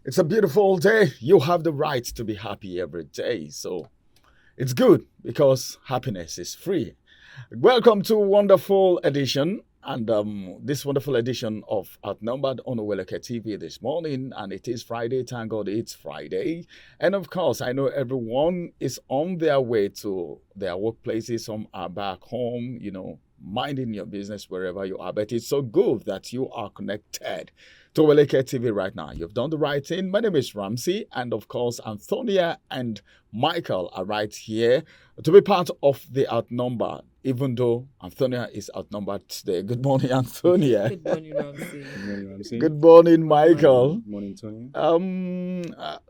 It's a beautiful day. You have the right to be happy every day. So it's good because happiness is free. Welcome to wonderful edition. And this wonderful edition of Outnumbered on Oweleketv this morning. And it is Friday. Thank God it's Friday. And of course, I know everyone is on their way to their workplaces. Some are back home, minding your business wherever you are. But it's so good that you are connected to Oweleketv right now. You've done the right thing. My name is Ramsey, and of course, Antonia and Michael are right here to be part of the Outnumbered, even though Antonia is outnumbered today. Good morning, Antonia. Good morning, Ramsey. Good morning, Ramsey. Good morning, Michael. Good morning, Tony.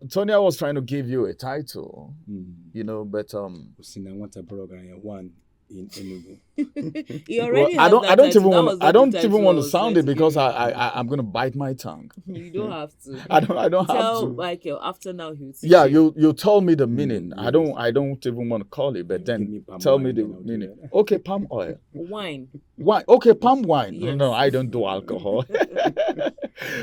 Tonya was trying to give you a title, but I want to program one in Enugu. He already I don't even want to sound it because you. I'm going to bite my tongue. You don't have to. I don't have Tell to. Michael after now he'll teach Yeah, you. you told me the meaning. Yes. I don't even want to call it, but Give me then palm tell wine me the and I'll do meaning. that. Okay, palm oil. Wine. Wine. Okay, palm wine. Yes. No, I don't do alcohol.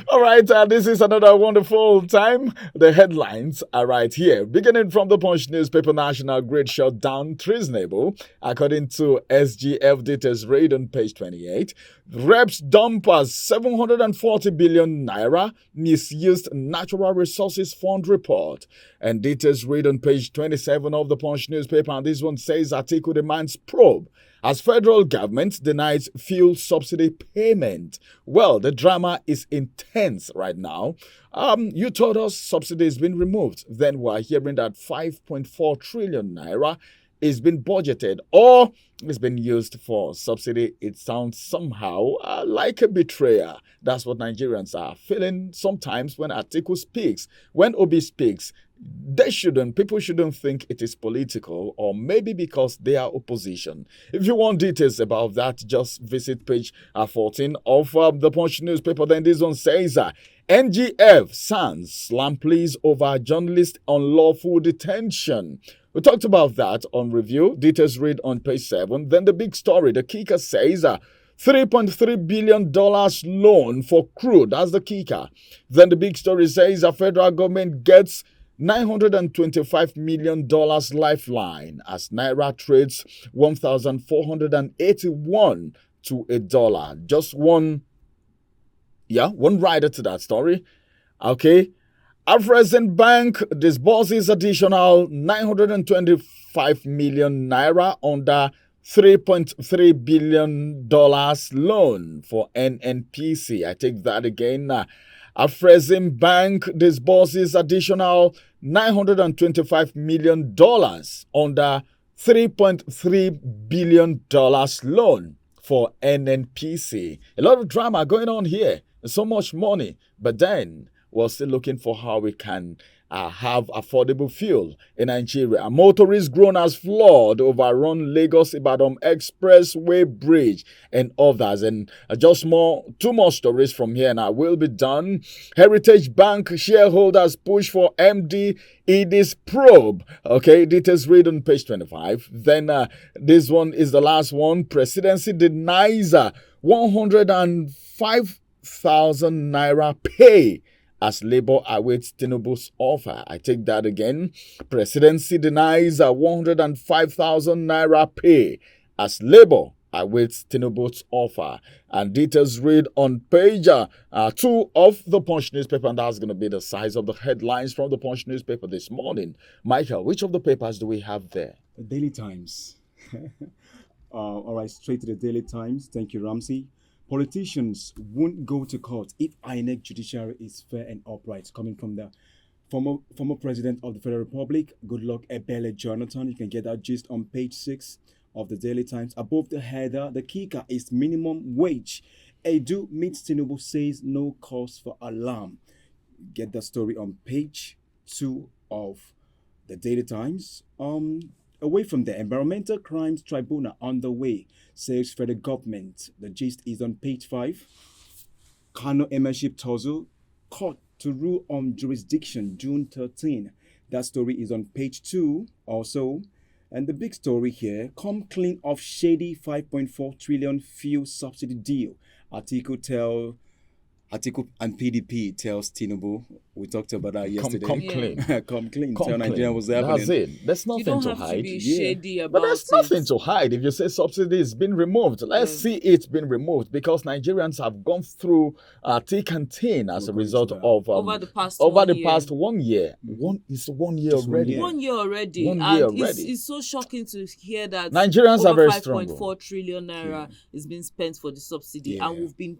All right, this is another wonderful time. The headlines are right here. Beginning from the Punch newspaper, national grid shutdown treasonable, according to SGF data read on page 28. Reps dumpers 740 billion naira misused natural resources fund report. And details read on page 27 of the Punch newspaper. And this one says Atiku demands probe as federal government denies fuel subsidy payment. Well, the drama is intense right now. You told us subsidy has been removed. Then we're hearing that 5.4 trillion naira is been budgeted or it's been used for subsidy. It sounds somehow like a betrayal. That's what Nigerians are feeling sometimes when Atiku speaks. When Obi speaks, people shouldn't think it is political, or maybe because they are opposition. If you want details about that, just visit page 14 of the Punch newspaper. Then this one says, NGF SANS slam pleas over journalist unlawful detention. We talked about that on review. Details read on page 7. Then the big story, the kicker says, $3.3 billion loan for crude. That's the kicker. Then the big story says the federal government gets $925 million lifeline as Naira trades 1,481 to a dollar. Just one rider to that story. Okay. President Bank disburses additional 925 million naira under $3.3 billion loan for NNPC. I take that again. President Bank disburses additional $925 million under $3.3 billion loan for NNPC. A lot of drama going on here. So much money. But then we're still looking for how we can have affordable fuel in Nigeria. Motorists grown as flood overrun Lagos-Ibadan Expressway Bridge and others. And two more stories from here and I will be done. Heritage Bank shareholders push for MD Edis probe. Okay, details read on page 25. Then this one is the last one. Presidency denies 105,000 naira pay as Labour awaits Tinubu's offer. I take that again. Presidency denies 105,000 naira pay as Labour awaits Tinubu's offer. And details read on page 2 of the Punch newspaper. And that's going to be the size of the headlines from the Punch newspaper this morning. Michael, which of the papers do we have there? The Daily Times. All right, straight to the Daily Times. Thank you, Ramsey. Politicians won't go to court if INEC Judiciary is fair and upright. Coming from the former President of the Federal Republic, Goodluck Jonathan. You can get that gist on page 6 of the Daily Times. Above the header, the kicker is minimum wage. Edu meets Tinubu, says no cause for alarm. Get that story on page 2 of the Daily Times. Away from the Environmental Crimes Tribunal on the way, says federal government. The gist is on page 5. Kano Emirship tussle, court to rule on jurisdiction June 13. That story is on page 2 also. And the big story here, come clean of shady 5.4 trillion fuel subsidy deal. Atiku and PDP tells Tinubu We talked about that yesterday. Come Yeah. clean. Come clean. Come Tell Nigeria clean. what's happening. That's it. There's You nothing don't to have to hide. be Yeah. shady about But there's it. nothing to hide. If you say subsidy has been removed, let's Yeah. see it's been removed because Nigerians have gone through thick and thin as a We're going result through that. of Over the past over 1 the year. past 1 year. It's 1 year Just 1 already. year. 1 year already. 1 and year it's, already. it's so shocking to hear that Nigerians are over very strong. 5.4 trillion naira is being spent for the subsidy. And Yeah. we've been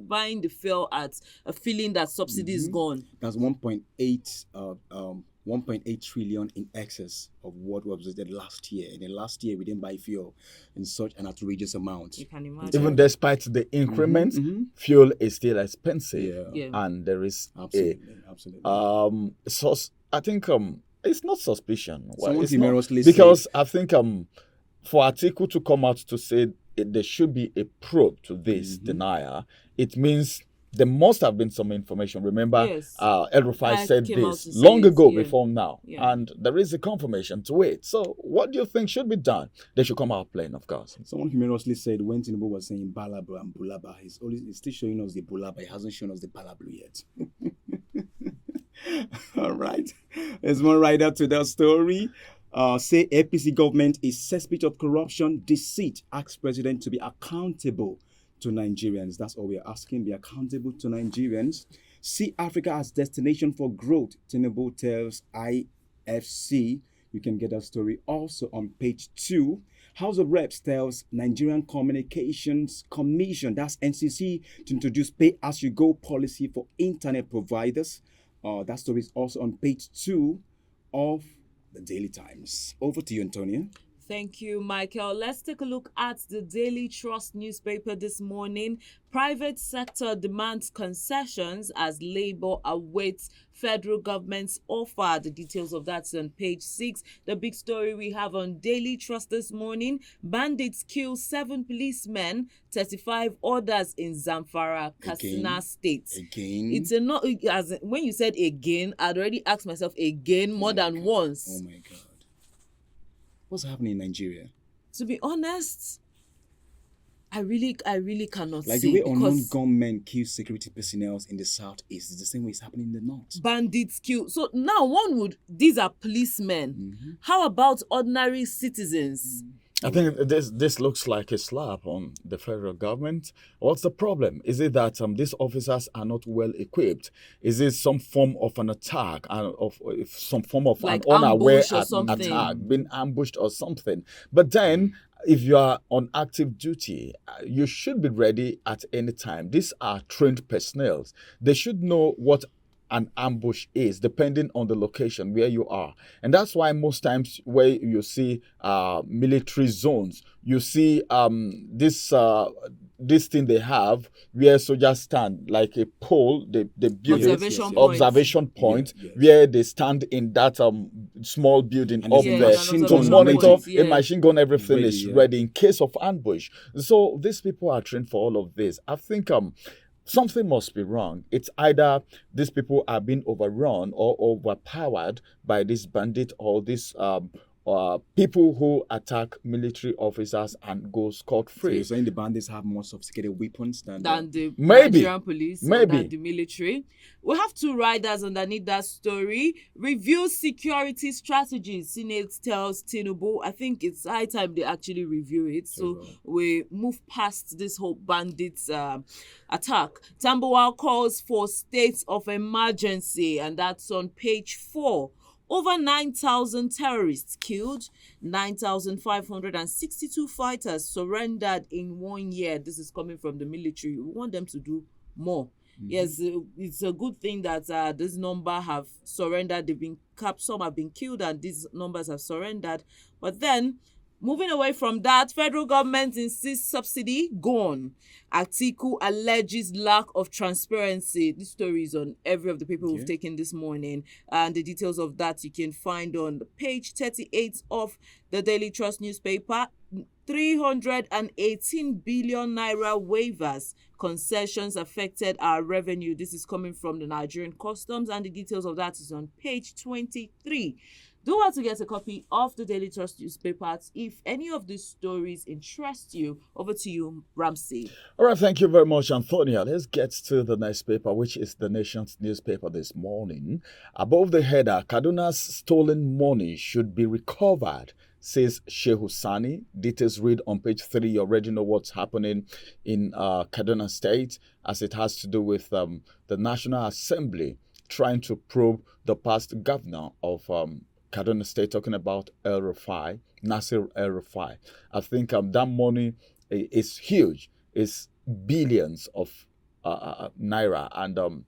buying the fuel at a feeling that subsidy is gone. That's 1.8 trillion in excess of what was the last year. In the last year, we didn't buy fuel in such an outrageous amount. You can imagine. Even despite the increment, fuel is still expensive, Yeah. and there is Absolutely. so I think it's not suspicion. Well, Someone it's not, humorously because I think for Atiku to come out to say there should be a probe to this denial, it means there must have been some information. Remember, Yes. El Rufai I said came out this to say long it, ago yeah. before now, Yeah. and there is a confirmation to it. So, what do you think should be done? They should come out playing, of course. Someone humorously said when Tinubu was saying Balabra and Bulaba, he's still showing us the Bulaba. He hasn't shown us the Balablu yet. All right. There's one right up to that story. Say APC government is cesspit of corruption, deceit. Asks president to be accountable to Nigerians. That's all we are asking. Be accountable to Nigerians. See Africa as destination for growth. Tinubu tells IFC. You can get that story also on page 2. House of Reps tells Nigerian Communications Commission, that's NCC, to introduce pay-as-you-go policy for internet providers. That story is also on page 2 of the Daily Times. Over to you, Antonia. Thank you, Michael. Let's take a look at the Daily Trust newspaper this morning. Private sector demands concessions as Labour awaits federal government's offer. The details of that's on page 6. The big story we have on Daily Trust this morning: bandits kill 7 policemen, 35 others in Zamfara, Katsina State. Again. It's a not as when you said again, I'd already asked myself again more than once. Oh my God. What's happening in Nigeria? To be honest, I really cannot Like see, the way unknown because gunmen kill security personnel in the southeast is the same way it's happening in the north. bandits kill. So now these are policemen. How about ordinary citizens? I think this looks like a slap on the federal government. What's the problem? Is it that these officers are not well equipped? Is it some form of an attack and of some form of Like an unaware ambush or something? attack, being ambushed or something? But then, if you are on active duty, you should be ready at any time. These are trained personnel. They should know what an ambush is, depending on the location where you are. And that's why most times where you see military zones, you see this thing they have where soldiers stand, like a pole, they build observation point where they stand in that small building And up there's a there machine to gun monitor ready. a machine gun. Everything Ready, is yeah. ready in case of ambush. So these people are trained for all of this. I think something must be wrong. It's either these people are being overrun or overpowered by this bandit or this people who attack military officers and go So scot-free. you're saying the bandits have more sophisticated weapons than the Maybe. Nigerian police or Maybe. than the military. We have 2 riders underneath that story. Review security strategies. Senate tells Tinubu. I think it's high time they actually review it. So we move past this whole bandits attack. Tambuwal calls for state of emergency, and that's on page 4. Over 9,000 terrorists killed, 9,562 fighters surrendered in 1 year. This is coming from the military. We want them to do more. Yes, it's a good thing that this number have surrendered. They've been capped. Some have been killed, and these numbers have surrendered. But then, moving away from that, federal government insists subsidy gone. Atiku alleges lack of transparency. This story is on every of the paper we've taken this morning. And the details of that you can find on page 38 of the Daily Trust newspaper. 318 billion naira waivers. Concessions affected our revenue. This is coming from the Nigerian Customs, and the details of that is on page 23. Do want to get a copy of the Daily Trust newspapers. If any of these stories interest you, over to you, Ramsey. All right, thank you very much, Antonia. Let's get to the next paper, which is the Nation's newspaper this morning. Above the header, Kaduna's stolen money should be recovered, says Shehu Sani. Details read on page 3. You already know what's happening in Kaduna State as it has to do with the National Assembly trying to probe the past governor of Kaduna State, talking about El-Rufai, Nasir El-Rufai. I think that money is huge. It's billions of naira. And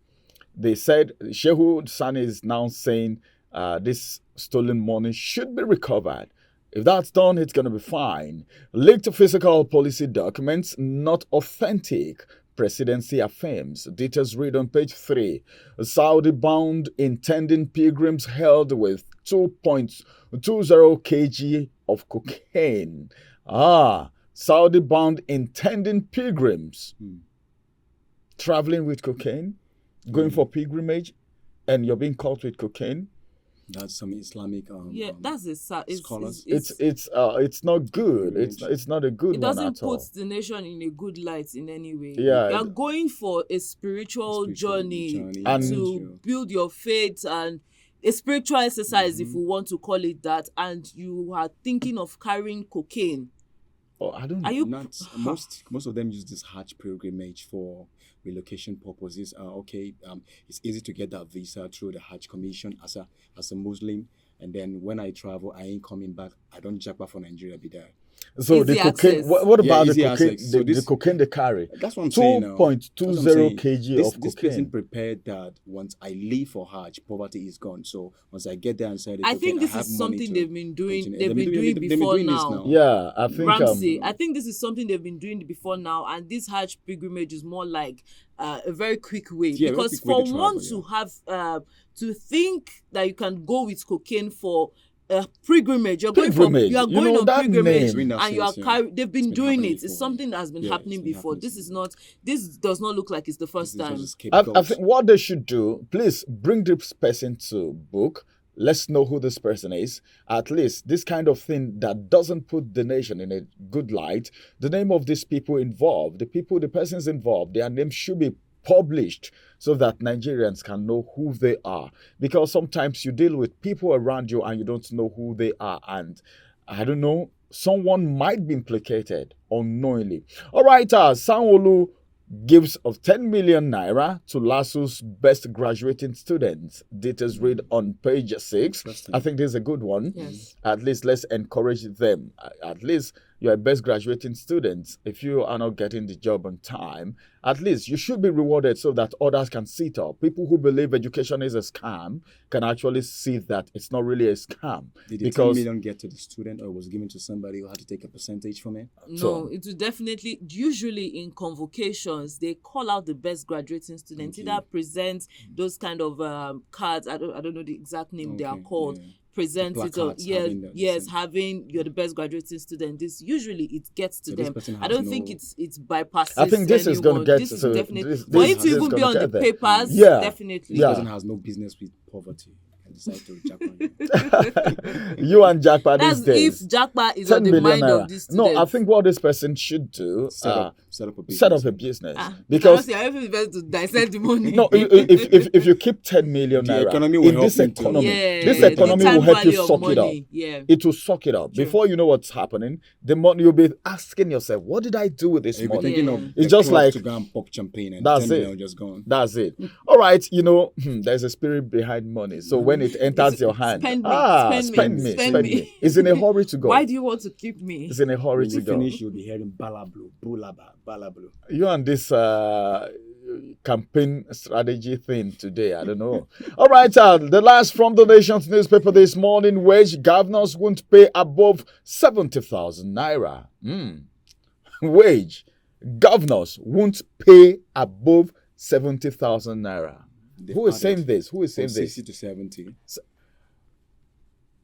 they said, Shehu Sani is now saying this stolen money should be recovered. If that's done, it's going to be fine. Leaked fiscal policy documents not authentic, presidency affirms. Details read on page 3. Saudi-bound intending pilgrims held with 2.20 kg of cocaine. Saudi-bound intending pilgrims traveling with cocaine, going for pilgrimage, and you're being caught with cocaine. That's some Islamic that's scholars. It's not good. It's not a good it one doesn't at all. put the nation in a good light in any way. Yeah. You're going for a spiritual journey And- to build your faith and a spiritual exercise, if we want to call it that, and you are thinking of carrying cocaine. Oh, I don't know. Are you Most of them use this Hajj pilgrimage for relocation purposes. It's easy to get that visa through the Hajj Commission as a Muslim, and then when I travel, I ain't coming back. I don't jack back for Nigeria, be there. So the Easy cocaine. access. What about the easy cocaine? access. So The this- cocaine they carry. That's what I'm saying now. 2.20 kg This of person cocaine. prepared that once I leave for Hajj, poverty is gone. So once I get there and say, I think this have is money something to they've been doing. continue. They've been doing before this now. Yeah, I think. Ramsey, I think this is something they've been doing before now, and this Hajj pilgrimage is more like a very quick way. Yeah, very because quick way for to one travel, to have to think that you can go with cocaine for a pilgrimage, you are Pilgrimage. going You know on that pilgrimage, name. and you are they've been It's been doing happening it. It's before. something that has been Yeah, happening it's been before. happening This is not. This does not look like it's the first This is time. just a I scapegoat. think what they should do, please bring this person to book. Let's know who this person is. At least this kind of thing that doesn't put the nation in a good light. The name of these people involved, the persons involved, their names should be published so that Nigerians can know who they are. Because sometimes you deal with people around you and you don't know who they are. And I don't know, someone might be implicated unknowingly. All right, Sanwo-Olu gives of 10 million naira to LASU's best graduating students. Details read on page 6. Interesting. I think this is a good one. Yes. At least let's encourage them. At least you're a best graduating student. If you are not getting the job on time, at least you should be rewarded so that others can sit up. People who believe education is a scam can actually see that it's not really a scam. Did the 10 because million get to the student, or was given to somebody who had to take a percentage from it? No, So- it will definitely. Usually in convocations, they call out the best graduating students. Okay. Either present those kind of cards. I don't know the exact name they are Okay, called. yeah. Present The it or placards having the- having you're the best graduating student. This usually it gets to So this them. person I has don't think no- it's bypasses. I think this is anyone. gonna get This is to- definitely this- for this it to is even be gonna on the get there. papers. Yeah. Definitely. This Yeah. person has no business with poverty and decide to jack on you. you and Jackpot That's these days. if Jackpot is 10 on the million mind naira. of this No, student. I think what this person should do, Set up a business. set up a business. Because Because I don't think it's best to dissect the money. no, if you keep 10 million The naira economy will in help this him too. economy, Yeah, this the economy time will help you value of suck it up. money. Yeah. It will suck it up. True. Before you know what's happening, the money you'll be asking yourself, what did I do with this You'll be money? thinking Yeah. of It's the just club like- to go and pop champagne and That's 10 million it. just gone. That's it. All right, there's a spirit behind money. So when it enters your hand, spend me, spend me. It's in a hurry to go. Why do you want to keep me? It's in a hurry When to you go. finish, you'll be hearing balablu, bulaba, balablu. You and this campaign strategy thing today, I don't know. All right, the last from the Nation's newspaper this morning: wage governors won't pay above 70,000 naira. Wage governors won't pay above 70,000 naira. They've Who is added saying this? Who is saying from this? 60 to 70.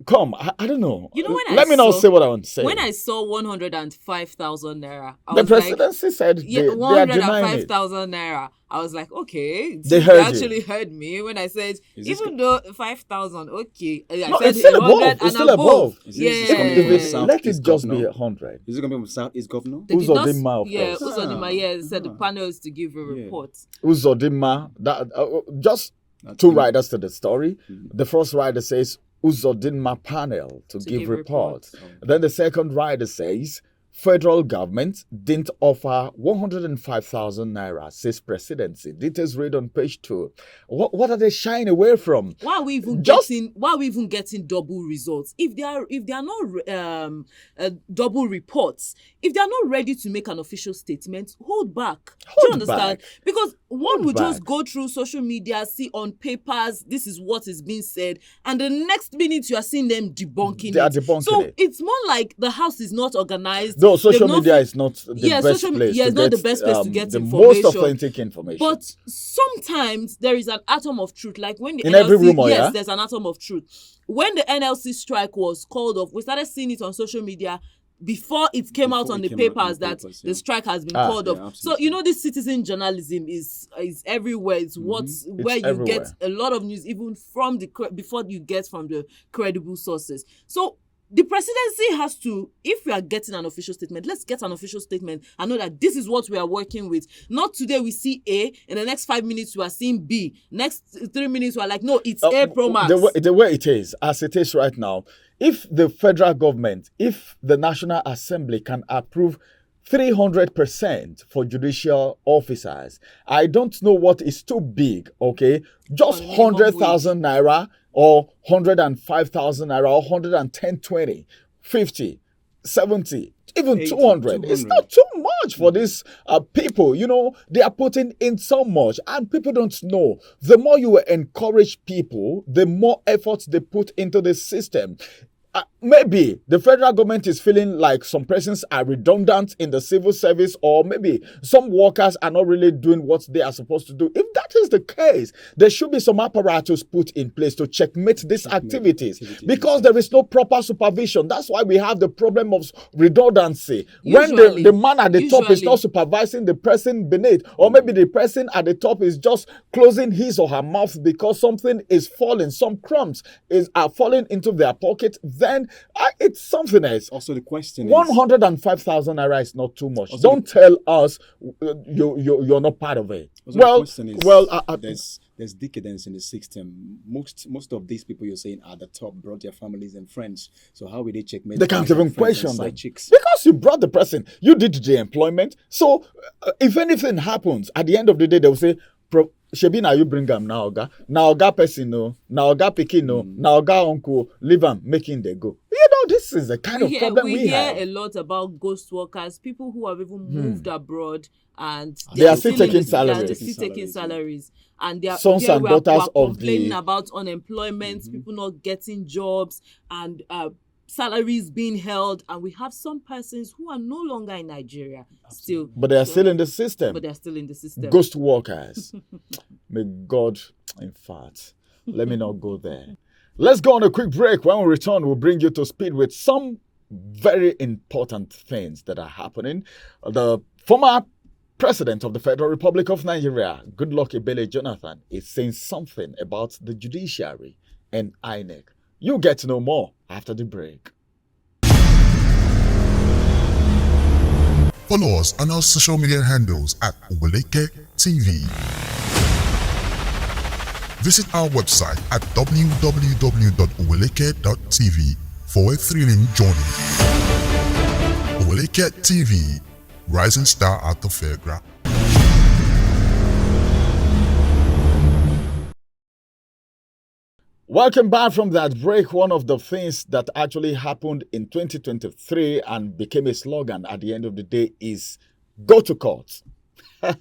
come. I don't know. You know, when Let me not say what I want to say. When I saw 105,000 naira, I The was like, presidency said yeah, they are denying it. 105,000 naira. I was like, okay, They they heard you. actually heard me when I said, Is this even though 5,000, okay. I No, said it's still 100 above. It's and still above. Is Yeah. this coming If from it's, South let it East just be Governor? 100. Is it coming from Southeast Governor? They did not, Uzodinma, of yeah, course. Uzodinma, yeah, said the Ah. panel is to give a Yeah. report. Uzodinma, that just That's two good. riders to the story. Mhm. The first rider says Uzodinma panel to give report. Oh. Then the second rider says federal government didn't offer 105,000 naira, says presidency. Details read on page 2. What are they shying away from? Why are we even Just- getting double results? If they are not double reports, if they are not ready to make an official statement, hold back. Do you Hold understand? back. Because one Hold will just back. go through social media, see on papers, this is what is being said, and the next minute you are seeing them debunking They are it. debunking So it. it's more like the house is not organized. Though social They've not media fi- is not the Yeah, best social- place yeah, to it's not get the best place to get the information. most authentic information. But sometimes there is an atom of truth. Like when the In NLC, every rumor, yes, yeah? there's an atom of truth. When the NLC strike was called off, we started seeing it on social media before it came out Before on it the came out on papers the that papers, the yeah. strike has been Ah, called yeah, off. So absolutely. you know, this citizen journalism is everywhere. It's where you everywhere. get a lot of news, even from before you get from the credible sources. So the presidency has to, if we are getting an official statement, let's get an official statement and know that this is what we are working with. Not today we see A, in the next 5 minutes we are seeing B. Next 3 minutes we are like, no, it's A Pro Max. The way it is, as it is right now, if the federal government, if the National Assembly can approve 300% for judicial officers, I don't know what is too big, okay? Just On minimum 100,000 naira or 105,000 naira or 110, 20, 50, 70, even 80, 200. It's 200. not too much for these people. You know, they are putting in so much and people don't know. The more you encourage people, the more efforts they put into the system. Maybe the federal government is feeling like some persons are redundant in the civil service, or maybe some workers are not really doing what they are supposed to do. If that is the case, there should be some apparatus put in place to checkmate these activities, because there is no proper supervision. That's why we have the problem of redundancy. When Usually- the man at the top is usually- not supervising the person beneath, or maybe the person at the top is just closing his or her mouth because something is falling, some crumbs are falling into their pocket, then it's something else. Also, the question is 105,000 naira is not too much. Also Don't tell us you're not part of it. also the Well, question is, well, there's decadence in the system. Most of these people you're saying at the top brought their families and friends. So how will they check? they can't even question them. side chicks. Because you brought the person, you did the employment. So if anything happens, at the end of the day, they will say, Shebi, now you bring them now, person no, now pikin no, now uncle, leave them, making they go. You know, this is the kind of problem we hear have. a lot about ghost workers, people who have even moved abroad and They are still in taking the- salaries. They're still taking salaries, and they are Sons and we are daughters of complaining the- about unemployment, people not getting jobs, and salaries being held, and we have some persons who are no longer in Nigeria still, But they are still in the system. but they're still in the system. Ghost workers. May God, in fact, let me not go there. Let's go on a quick break. When we return, we'll bring you to speed with some very important things that are happening. The former President of the Federal Republic of Nigeria, Goodluck Jonathan, is saying something about the judiciary and INEC. You'll get to know more after the break. Follow us on our social media handles at Oweleke TV. Visit our website at www.oweleketv for a thrilling journey. Oweleke TV, rising star at the fairground. Welcome back from that break. One of the things that actually happened in 2023 and became a slogan at the end of the day is go to court. And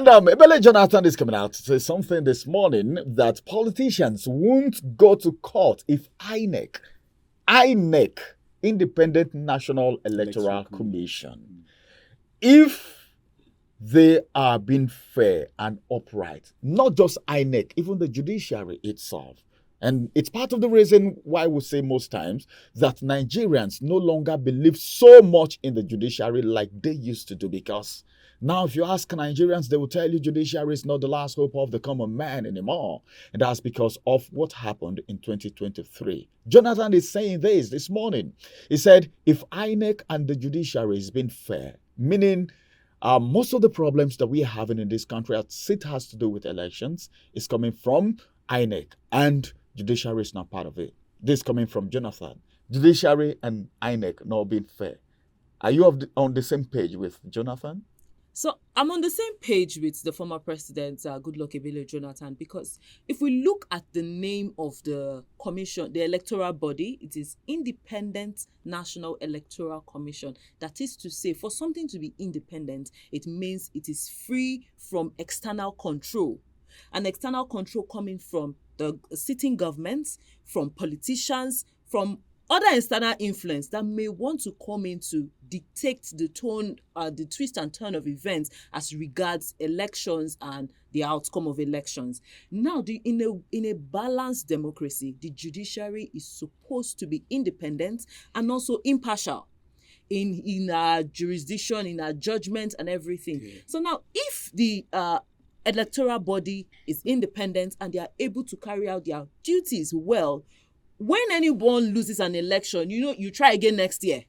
Oweleke Jonathan is coming out to say something this morning that politicians won't go to court if INEC, Independent National Electoral Commission, if they are being fair and upright, not just INEC, even the judiciary itself, And it's part of the reason why we say most times that Nigerians no longer believe so much in the judiciary like they used to do. Because now, if you ask Nigerians, they will tell you judiciary is not the last hope of the common man anymore. And that's because of what happened in 2023. Jonathan is saying this morning. He said, if INEC and the judiciary is being fair, meaning most of the problems that we are having in this country, as it has to do with elections, is coming from INEC, and judiciary is not part of it. This coming from Jonathan. Judiciary and INEC not being fair. Are you on the same page with Jonathan? So I'm on the same page with the former president, Goodluck Jonathan, because if we look at the name of the commission, the electoral body, it is Independent National Electoral Commission. That is to say, for something to be independent, it means it is free from external control. And external control coming from the sitting governments, from politicians, from other external influence that may want to come in to dictate the tone, the twist and turn of events as regards elections and the outcome of elections. Now, in a balanced democracy, the judiciary is supposed to be independent and also impartial in our jurisdiction, in our judgment and everything. Yeah. So now, if the electoral body is independent and they are able to carry out their duties well, when anyone loses an election, you try again next year.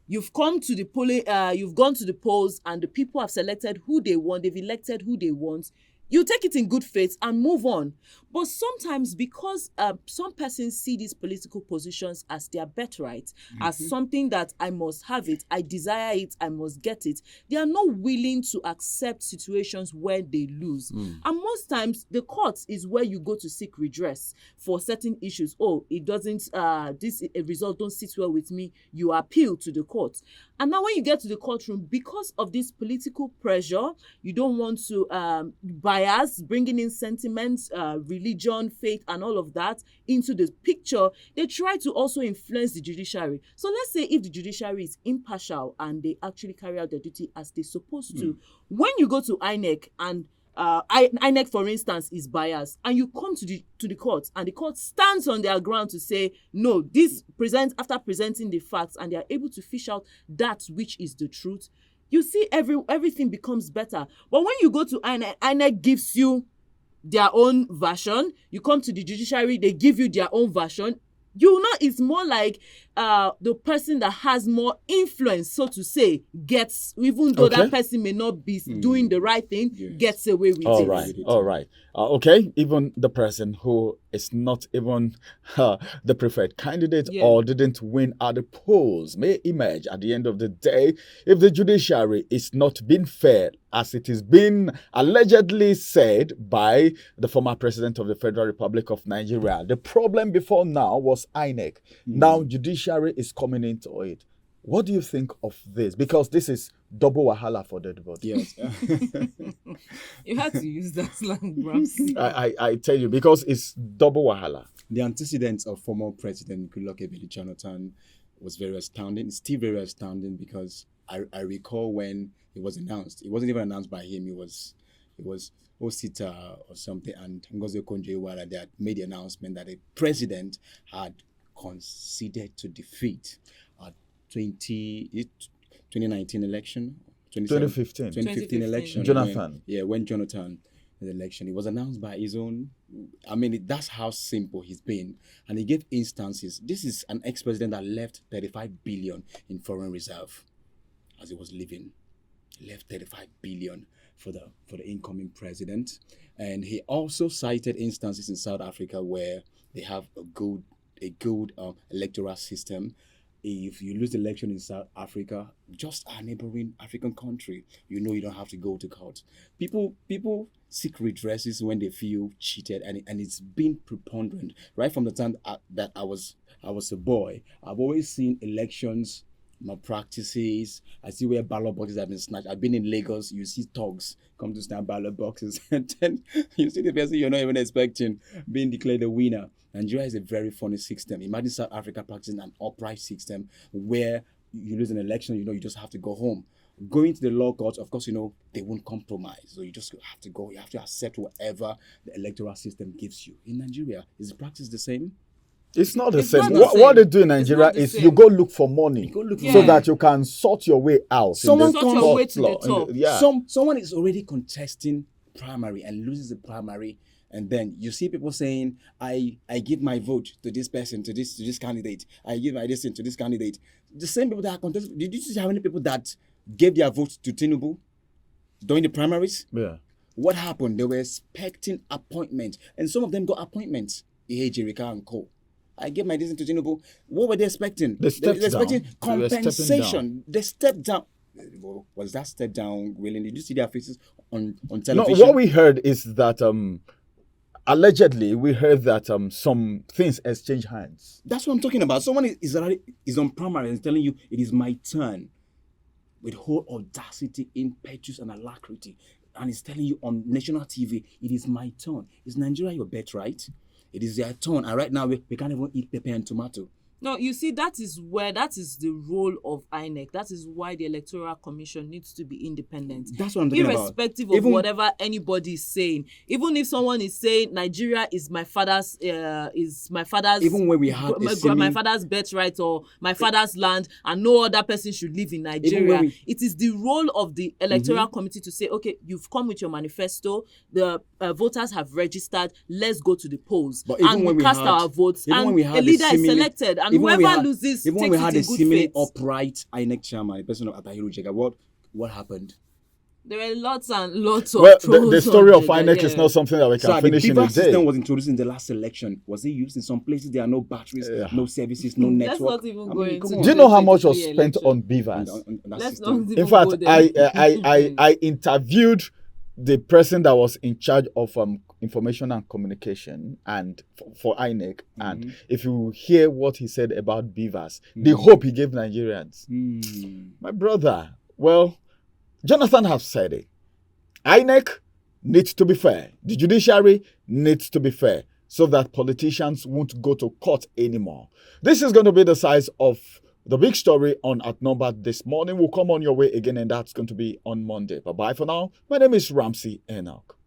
You've come to the polling, you've gone to the polls, and the people have selected who they want. They've elected who they want. You take it in good faith and move on. But sometimes, because some persons see these political positions as their birthright, as something that I must have it, I desire it, I must get it, they are not willing to accept situations where they lose. And most times, the courts is where you go to seek redress for certain issues. Oh, it doesn't, this result don't sit well with me. You appeal to the court. And now when you get to the courtroom, because of this political pressure, you don't want to bias, bringing in sentiments, religion, faith, and all of that into the picture, they try to also influence the judiciary. So let's say if the judiciary is impartial and they actually carry out their duty as they're supposed to, when you go to INEC and INEC, for instance, is biased, and you come to the court, and the court stands on their ground to say, no, this after presenting the facts, and they are able to fish out that which is the truth, you see everything becomes better. But when you go to INEC, INEC gives you their own version. You come to the judiciary, they give you their own version. It's more like the person that has more influence, so to say, gets, even though that person may not be doing the right thing, gets away with it. All right. Okay, even the person who is not even the preferred candidate or didn't win at the polls may emerge at the end of the day if the judiciary is not being fair, as it is being allegedly said by the former president of the Federal Republic of Nigeria. The problem before now was INEC. Now judiciary is coming into it. What do you think of this? Because this is double wahala for the vote. Yes. You had to use that slang, Ramsey. I tell you, because it's double wahala. The antecedents of former President Goodluck Jonathan was very astounding. It's still very astounding because I recall when it was announced. It wasn't even announced by him. It was Osita or something, and Ngozi Okonjo-Iweala that made the announcement that the president had conceded to defeat 2019 election, 2015 election. Jonathan. When Jonathan the election, it was announced by his own. I mean, that's how simple he's been, and he gave instances. This is an ex-president that left 35 billion in foreign reserve as he was leaving. He left 35 billion for the incoming president, and he also cited instances in South Africa where they have a good electoral system. If you lose the election in South Africa, just a neighboring African country, you don't have to go to court. People seek redresses when they feel cheated, and it's been preponderant right from the time that I was a boy. I've always seen elections malpractices. I see where ballot boxes have been snatched. I've been in Lagos. You see thugs come to snatch ballot boxes, and then you see the person you're not even expecting being declared a winner. Nigeria is a very funny system. Imagine South Africa practicing an upright system where you lose an election, you just have to go home. going to the law courts, of course, they won't compromise. So you just have to go. You have to accept whatever the electoral system gives you. In Nigeria, is the practice the same? It's not the It's same. not the What same. they do in It's Nigeria not the is same. you go look for money Go look for so Yeah. that you can sort your way out. Someone in the Sort your court way to the law, top. yeah. Someone is already contesting primary and loses the primary, and then you see people saying, I give my vote to this person, to this candidate. I give my this to this candidate. The same people that are contesting. Did you see how many people that gave their vote to Tinubu during the primaries? Yeah. What happened? They were expecting appointment, and some of them got appointments. Jerika and Co. I gave my decision to Tinubu. What were they expecting? They stepped were expecting down. They were stepping compensation. They stepped down. Was that step down willing? Did you see their faces on No, television? what we heard is that allegedly we heard that some things exchange hands. That's what I'm talking about. Someone is on primary and telling you it is my turn with whole audacity, impetus, and alacrity. And he's telling you on national TV, it is my turn. Is Nigeria your bet, right? It is their turn. And right now, we can't even eat pepper and tomato. No, you see, that is the role of INEC. That is why the Electoral Commission needs to be independent. That's what I'm talking about. Irrespective of whatever anybody is saying. Even if someone is saying Nigeria is my father's Even when we had my father's birthright or my father's land, and no other person should live in Nigeria, it is the role of the Electoral Committee to say, okay, you've come with your manifesto, the voters have registered, let's go to the polls and we cast our votes, and a leader is selected, and whoever loses even takes when we it had in a good seemingly faith. upright INEC chairman, the person of Atahiru Jega, what happened? There were lots and lots of Well, pros the story on of Jega, INEC is not something that we can So the finish in a Beaver day. system was introduced in the last election. Was it used in some places? There are no batteries, no services, no Let's network. not even I go mean, into come Do you on. know how much was 2023 spent election. on beavers? On that Let's system. not even In fact, go there. I interviewed the person that was in charge of information and communication and for INEC, and if you hear what he said about beavers, the hope he gave Nigerians, my brother, well, Jonathan has said it. INEC needs to be fair. The judiciary needs to be fair so that politicians won't go to court anymore. This is going to be the size of the big story on Outnumbered this morning. Will come on your way again, and that's going to be on Monday. Bye-bye for now. My name is Ramsey Enoch.